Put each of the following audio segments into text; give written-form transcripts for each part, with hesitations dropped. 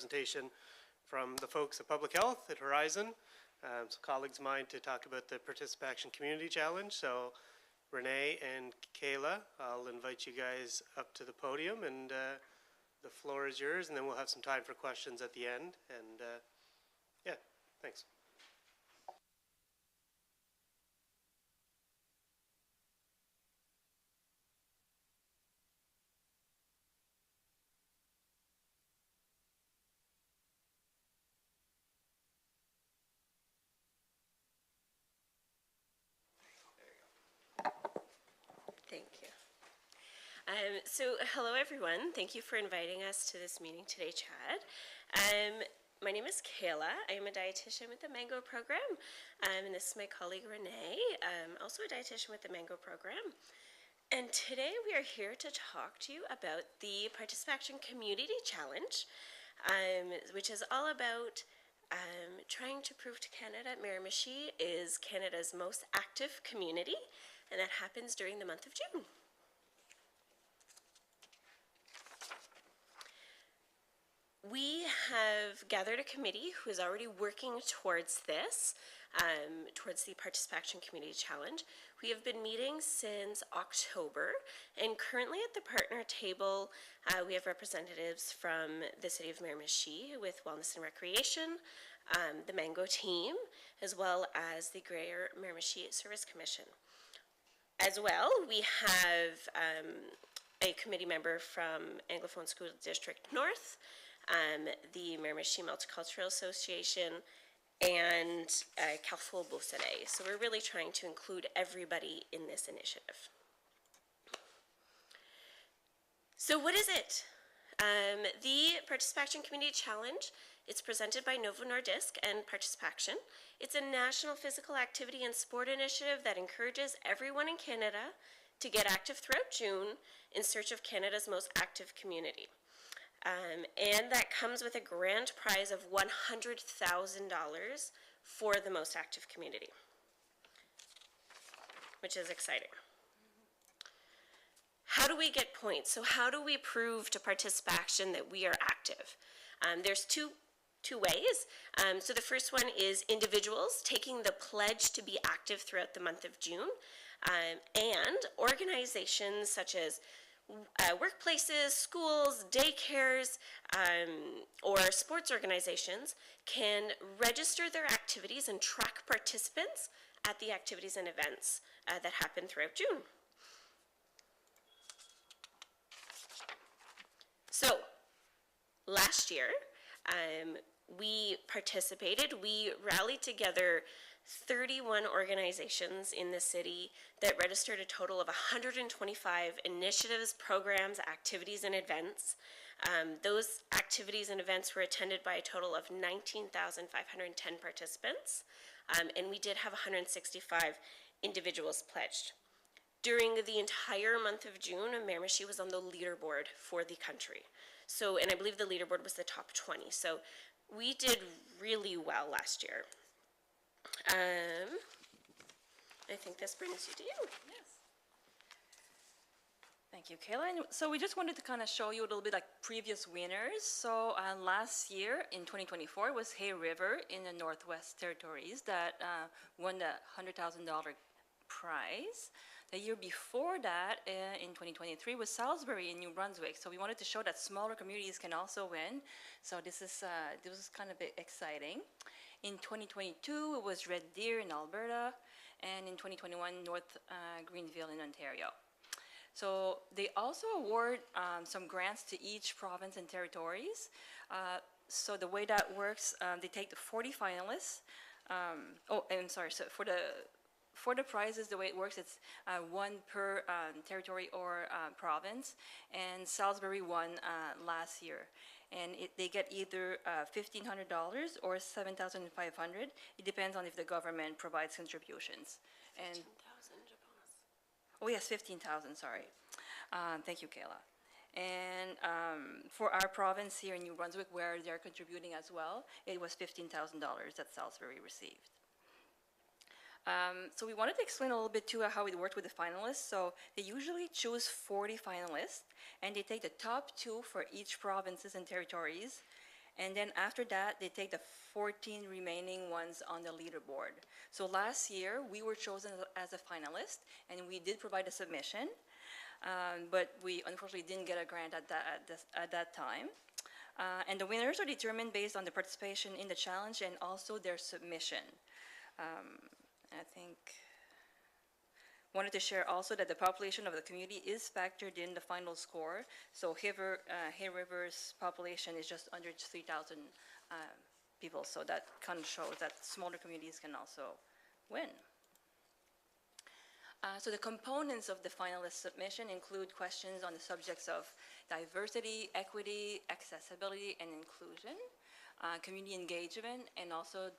presentation from the folks at Public Health at Horizon, some colleagues of mine to talk about the ParticipACTION Community Challenge. So Renee and Kayla, I'll invite you guys up to the podium, and the floor is yours, and then we'll have some time for questions at the end. And yeah, thanks. Thank you. So hello everyone. Thank you for inviting us to this meeting today, Chad. My name is Kayla. I am a dietitian with the Mango program, and this is my colleague Renee, also a dietitian with the Mango program. And today we are here to talk to you about the ParticipACTION Community Challenge, which is all about trying to prove to Canada Miramichi is Canada's most active community, and that happens during the month of June. We have gathered a committee who is already working towards this, towards the ParticipACTION Community Challenge. We have been meeting since October, and currently at the partner table, we have representatives from the City of Miramichi with Wellness and Recreation, the Mango team, as well as the Greater Miramichi Service Commission. As well, we have a committee member from Anglophone School District North, the Miramichi Multicultural Association, and Carrefour Beausoleil. So we're really trying to include everybody in this initiative. So what is it? The ParticipACTION Community Challenge, it's presented by Novo Nordisk and ParticipACTION. It's a national physical activity and sport initiative that encourages everyone in Canada to get active throughout June in search of Canada's most active community. And that comes with a grand prize of $100,000 for the most active community, which is exciting. How do we get points? So how do we prove to ParticipACTION that we are active? There's two ways. So the first one is individuals taking the pledge to be active throughout the month of June, and organizations such as workplaces, schools, daycares, or sports organizations can register their activities and track participants at the activities and events that happen throughout June. So, last year, we participated. We rallied together 31 organizations in the city that registered a total of 125 initiatives, programs, activities, and events. Those activities and events were attended by a total of 19,510 participants, and we did have 165 individuals pledged. During the entire month of June, Miramichi was on the leaderboard for the country. So, and I believe the leaderboard was the top 20. So we did really well last year. I think this brings you to you. Yes. Thank you, Kayla. And so we just wanted to kind of show you a little bit like previous winners. So last year in 2024 was Hay River in the Northwest Territories that won the $100,000 prize. The year before that, in 2023, was Salisbury in New Brunswick. So we wanted to show that smaller communities can also win. So this is kind of exciting. In 2022, it was Red Deer in Alberta, and in 2021, North Greenville in Ontario. So they also award some grants to each province and territories. So the way that works, they take the 40 finalists. So for the prizes, the way it works, it's one per territory or province, and Salisbury won last year. And they get either $1,500 or $7,500. It depends on if the government provides contributions. And 15,000, je pense. Oh yes, 15,000. Sorry. Thank you, Kayla. And for our province here in New Brunswick, where they're contributing as well, it was $15,000 that Salisbury received. So we wanted to explain a little bit too how it worked with the finalists. So they usually choose 40 finalists, and they take the top 2 for each provinces and territories, And then after that, they take the 14 remaining ones on the leaderboard. So last year, we were chosen as a finalist, and we did provide a submission, but we unfortunately didn't get a grant at that time. And the winners are determined based on the participation in the challenge and also their submission. I think wanted to share also that the population of the community is factored in the final score. So Hay River's population is just under 3,000 people. So that kind of shows that smaller communities can also win. So the components of the finalist submission include questions on the subjects of diversity, equity, accessibility, and inclusion, community engagement, and also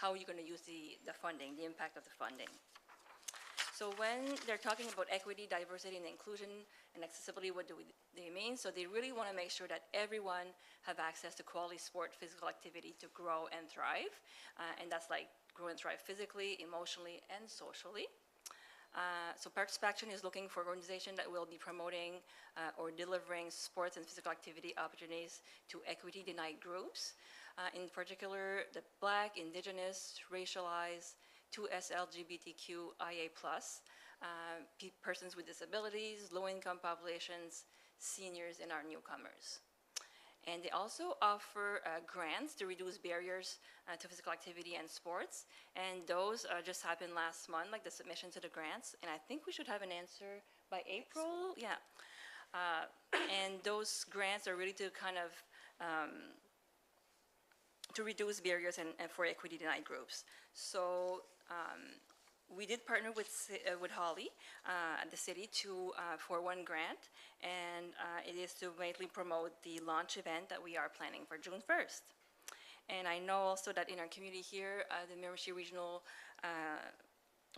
how you're going to use the funding, the impact of the funding. So when they're talking about equity, diversity, and inclusion, and accessibility, what do they mean? So they really want to make sure that everyone have access to quality sport, physical activity to grow and thrive. And that's like grow and thrive physically, emotionally, and socially. So ParticipACTION is looking for an organization that will be promoting or delivering sports and physical activity opportunities to equity-denied groups, in particular the Black, Indigenous, racialized, 2S LGBTQIA+, persons with disabilities, low-income populations, seniors, and our newcomers. And they also offer grants to reduce barriers to physical activity and sports. And those just happened last month, like the submission to the grants. And I think we should have an answer by April. Yeah. And those grants are really to kind of to reduce barriers and for equity denied groups. So we did partner with Holly at the city for one grant, and it is to mainly promote the launch event that we are planning for June 1st. And I know also that in our community here, the Miramichi Regional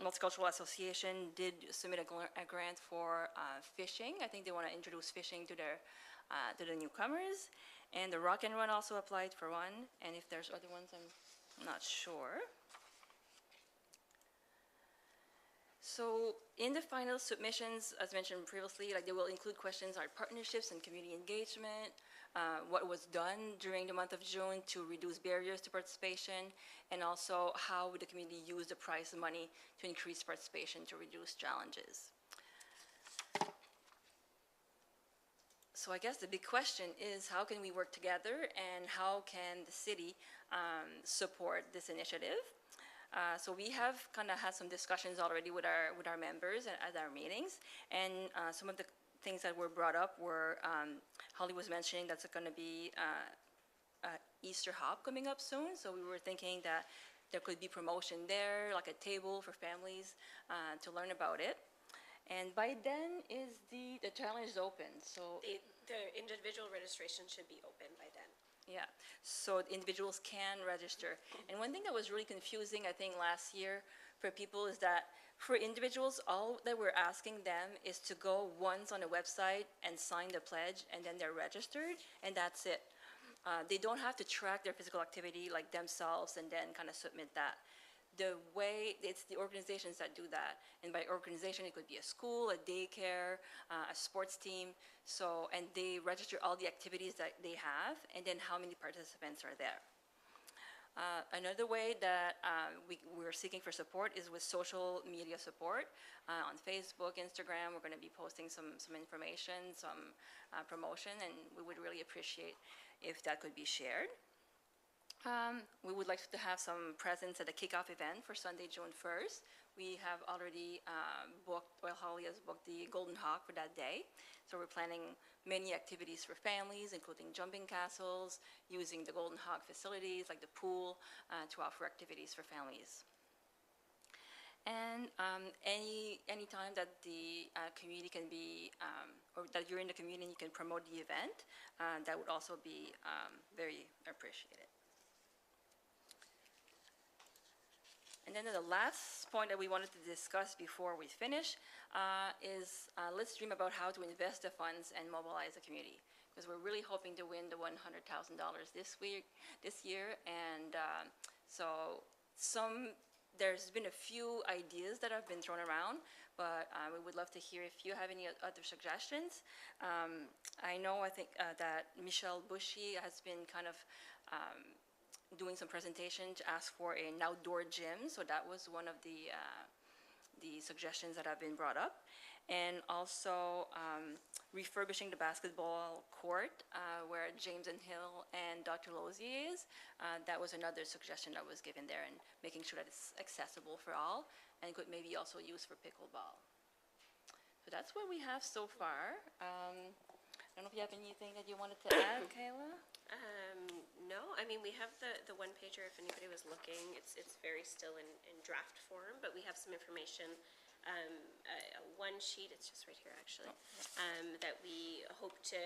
Multicultural Association did submit a grant for fishing. I think they want to introduce fishing to the newcomers. And the Rock and Run also applied for one. And if there's other ones, I'm not sure. So in the final submissions, as mentioned previously, like they will include questions on partnerships and community engagement, what was done during the month of June to reduce barriers to participation, and also how would the community use the prize money to increase participation to reduce challenges. So I guess the big question is how can we work together and how can the city support this initiative? So we have kind of had some discussions already with our members at our meetings, and some of the things that were brought up were Holly was mentioning that's going to be Easter hop coming up soon. So we were thinking that there could be promotion there, like a table for families to learn about it. And by then is the challenge is open. So The individual registration should be open by then. yeah, so individuals can register. And one thing that was really confusing, I think, last year for people is that for individuals, all that we're asking them is to go once on the website and sign the pledge, and then they're registered, and that's it. They don't have to track their physical activity like themselves and then kind of submit that. It's the organizations that do that. And by organization, it could be a school, a daycare, a sports team. So, and they register all the activities that they have and then how many participants are there. Another way that we're seeking for support is with social media support. On Facebook, Instagram, we're going to be posting some information, some promotion, and we would really appreciate if that could be shared. We would like to have some presence at the kickoff event for Sunday, June 1st. We have already Holly has booked the Golden Hawk for that day. So we're planning many activities for families, including jumping castles, using the Golden Hawk facilities like the pool to offer activities for families. And any time that the community can be, or that you're in the community and you can promote the event, that would also be very appreciated. And then the last point that we wanted to discuss before we finish is let's dream about how to invest the funds and mobilize the community, because we're really hoping to win the $100,000 this year. And so there's been a few ideas that have been thrown around, but we would love to hear if you have any other suggestions. I think that Michelle Bushy has been kind of doing some presentation to ask for an outdoor gym, so that was one of the suggestions that have been brought up. And also refurbishing the basketball court where James and Hill and Dr. Lozier is. That was another suggestion that was given there, and making sure that it's accessible for all and could maybe also use for pickleball. So that's what we have so far. I don't know if you have anything that you wanted to add, Kayla? No, I mean, we have the one pager, if anybody was looking, it's very still in draft form, but we have some information, one sheet, it's just right here actually, that we hope to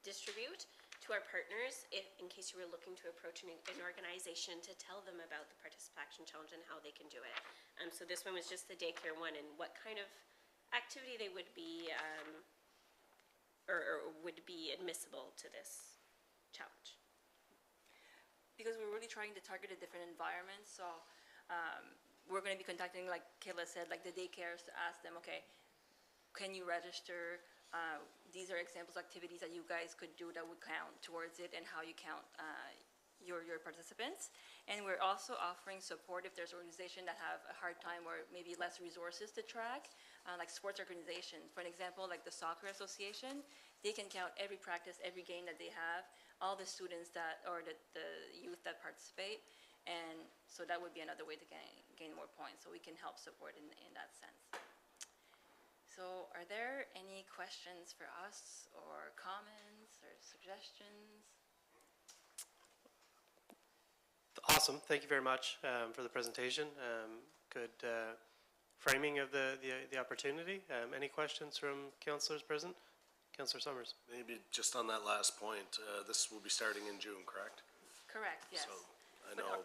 distribute to our partners in case you were looking to approach an organization to tell them about the ParticipACTION Challenge and how they can do it. So this one was just the daycare one, and what kind of activity they would be or would be admissible to this challenge. Because we're really trying to target a different environment, so we're going to be contacting, like Kayla said, like the daycares to ask them, okay, can you register? These are examples of activities that you guys could do that would count towards it, and how you count your participants. And we're also offering support if there's organizations that have a hard time or maybe less resources to track, like sports organizations. For an example, like the soccer association, they can count every practice, every game that they have, all the students that, or the youth that participate. And so that would be another way to gain more points. So we can help support in that sense. So are there any questions for us, or comments, or suggestions? Awesome. Thank you very much for the presentation. Good framing of the opportunity. Any questions from councillors present? Councillor Summers. Maybe just on that last point, this will be starting in June, correct? Correct, yes. So I know,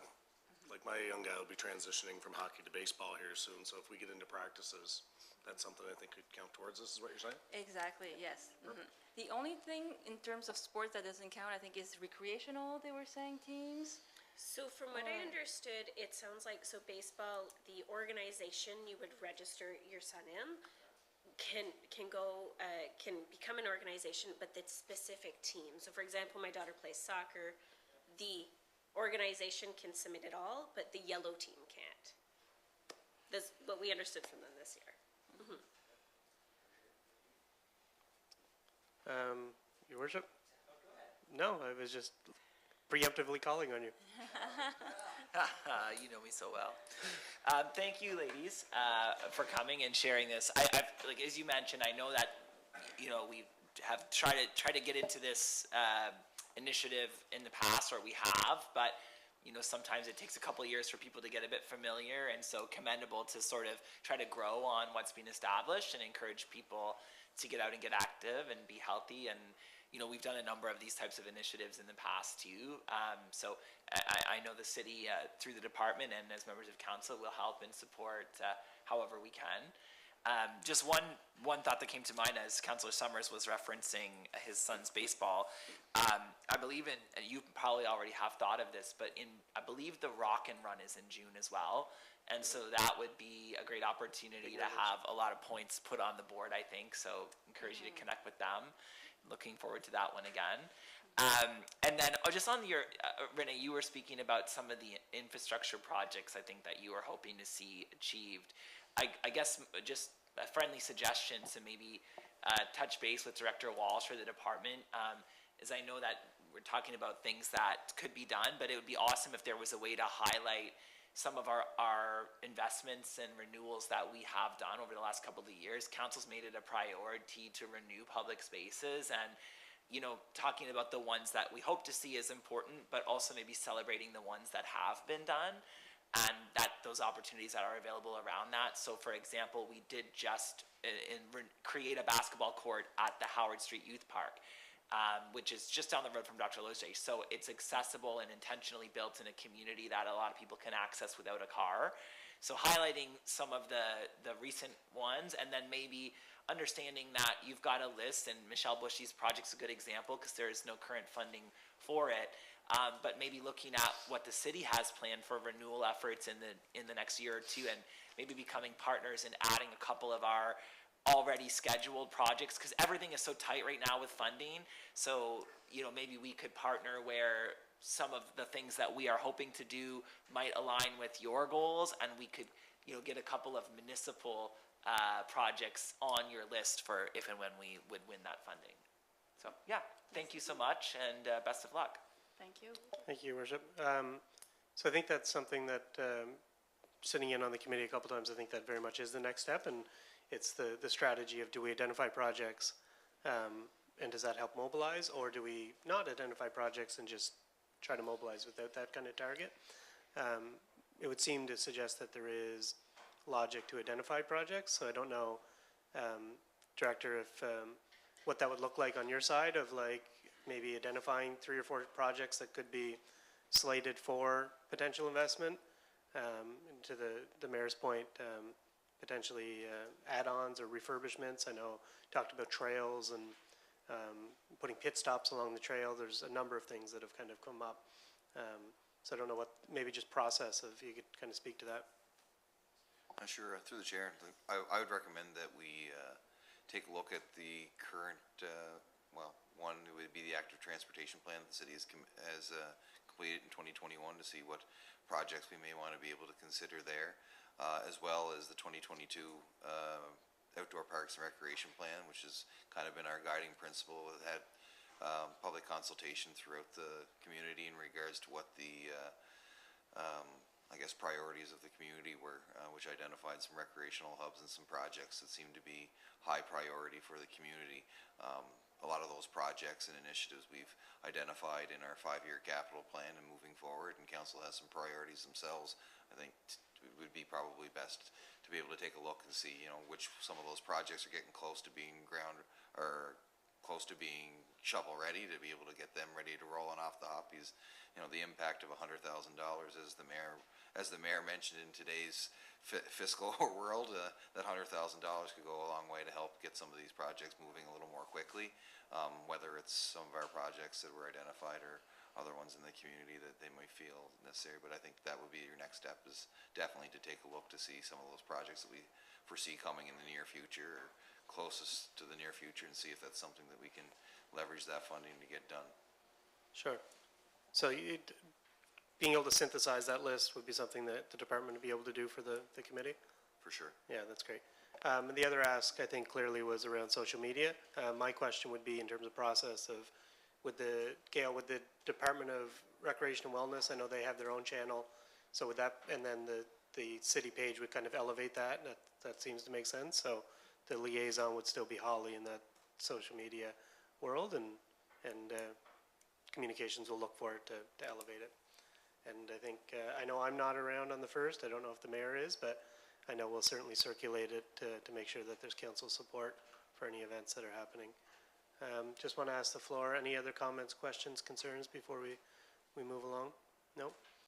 like my young guy will be transitioning from hockey to baseball here soon, so if we get into practices, that's something I think could count towards this, is what you're saying? Exactly, yes. The only thing in terms of sports that doesn't count, I think, is recreational, they were saying, teams. So from what I understood, it sounds like, so baseball, the organization you would register your son in can become an organization, but that's specific teams. So for example, my daughter plays soccer, the organization can submit it all, but the yellow team can't. That's what we understood from them this year. Your worship? No, I was just preemptively calling on you. You know me so well. Thank you, ladies, for coming and sharing this. Like as you mentioned, I know that we have tried to get into this initiative in the past, or we have, but sometimes it takes a couple of years for people to get a bit familiar, and so commendable to sort of try to grow on what's been established and encourage people to get out and get active and be healthy. And we've done a number of these types of initiatives in the past too. So I know the city through the department and as members of council will help and support however we can. Just one thought that came to mind as Councillor Summers was referencing his son's baseball. I believe and you probably already have thought of this, but I believe the Rock and Run is in June as well. And so that would be a great opportunity to have a lot of points put on the board, I think. So encourage you to connect with them. Looking forward to that one again. And then just on your, Renee, you were speaking about some of the infrastructure projects I think that you were hoping to see achieved. I guess just a friendly suggestion to maybe touch base with Director Walsh or the department, is I know that we're talking about things that could be done, but it would be awesome if there was a way to highlight some of our investments and renewals that we have done over the last couple of years. Council's made it a priority to renew public spaces, and talking about the ones that we hope to see is important, but also maybe celebrating the ones that have been done and that those opportunities that are available around that. So for example, we did just create a basketball court at the Howard Street Youth Park, which is just down the road from Dr. Lozier. So it's accessible and intentionally built in a community that a lot of people can access without a car. So highlighting some of the recent ones, and then maybe understanding that you've got a list, and Michelle Bushy's project's a good example because there is no current funding for it. But maybe looking at what the city has planned for renewal efforts in the next year or two, and maybe becoming partners and adding a couple of our already scheduled projects, because everything is so tight right now with funding. So, maybe we could partner where some of the things that we are hoping to do might align with your goals, and we could, get a couple of municipal projects on your list for if and when we would win that funding. So, yeah, thank you so much, and best of luck. Thank you. Thank you, Your Worship. So I think that's something that, sitting in on the committee a couple times, I think that very much is the next step, and it's the strategy of, do we identify projects, and does that help mobilize, or do we not identify projects and just try to mobilize without that kind of target? It would seem to suggest that there is logic to identify projects, so I don't know, Director, if what that would look like on your side of like maybe identifying 3 or 4 projects that could be slated for potential investment. And to the mayor's point, potentially add-ons or refurbishments. I know talked about trails and putting pit stops along the trail. There's a number of things that have kind of come up. So I don't know what, maybe just process, if you could kind of speak to that. Sure, through the chair, I would recommend that we take a look at the current, one would be the active transportation plan that the city has completed in 2021 to see what projects we may want to be able to consider there, as well as the 2022 outdoor parks and recreation plan, which has kind of been our guiding principle. It had public consultation throughout the community in regards to what the priorities of the community were, which identified some recreational hubs and some projects that seemed to be high priority for the community. A lot of those projects and initiatives we've identified in our 5-year capital plan and moving forward, and council has some priorities themselves. I think it would be probably best to be able to take a look and see, which some of those projects are getting close to being close to being shovel ready, to be able to get them ready to roll on off the hop. Because, the impact of $100,000, as the mayor mentioned in today's fiscal world, that $100,000 could go a long way to help get some of these projects moving a little more quickly. Whether it's some of our projects that were identified or other ones in the community that they might feel necessary. But I think that would be your next step, is definitely to take a look to see some of those projects that we foresee coming in the near future, or closest to the near future, and see if that's something that we can leverage that funding to get done. Sure. So being able to synthesize that list would be something that the department would be able to do for the committee? For sure. Yeah, that's great. And the other ask, I think, clearly was around social media. My question would be in terms of process of, would the Department of Recreation and Wellness, I know they have their own channel, so would that, and then the city page would kind of elevate that, and that seems to make sense. So the liaison would still be Holly in that social media world, and communications will look for it to elevate it. And I think, I know I'm not around on the 1st. I don't know if the mayor is, but I know we'll certainly circulate it to make sure that there's council support for any events that are happening. Just want to ask the floor, any other comments, questions, concerns before we move along? No?